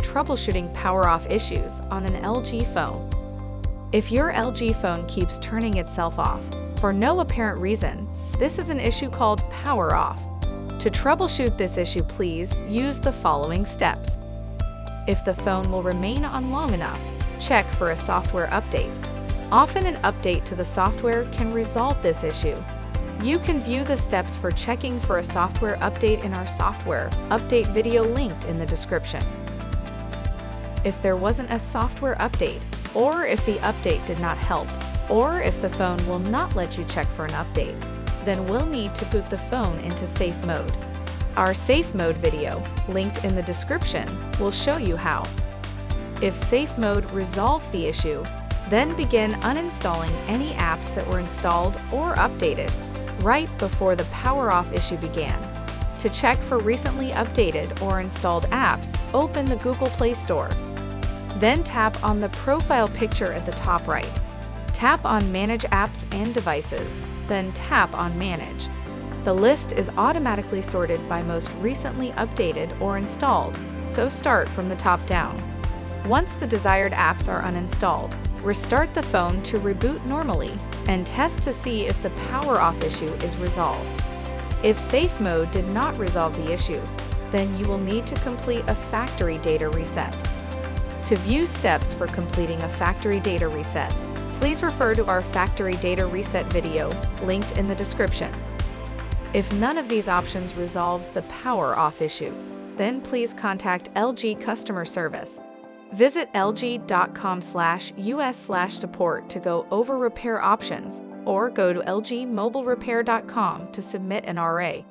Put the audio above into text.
troubleshooting power-off issues on an LG phone. If your LG phone keeps turning itself off for no apparent reason, this is an issue called power off. To troubleshoot this issue, please use the following steps. If the phone will remain on long enough, check for a software update. Often an update to the software can resolve this issue. You can view the steps for checking for a software update in our software update video linked in the description. If there wasn't a software update, or if the update did not help, or if the phone will not let you check for an update, then we'll need to boot the phone into safe mode. Our safe mode video, linked in the description, will show you how. If safe mode resolves the issue, then begin uninstalling any apps that were installed or updated right before the power off issue began. To check for recently updated or installed apps, open the Google Play Store. Then tap on the profile picture at the top right. Tap on Manage Apps and Devices, then tap on Manage. The list is automatically sorted by most recently updated or installed, so start from the top down. Once the desired apps are uninstalled, restart the phone to reboot normally and test to see if the power off issue is resolved. If safe mode did not resolve the issue, then you will need to complete a factory data reset. To view steps for completing a factory data reset, please refer to our factory data reset video linked in the description. If none of these options resolves the power off issue, then please contact LG customer service. Visit lg.com/us/support to go over repair options, or go to lgmobilerepair.com to submit an RA.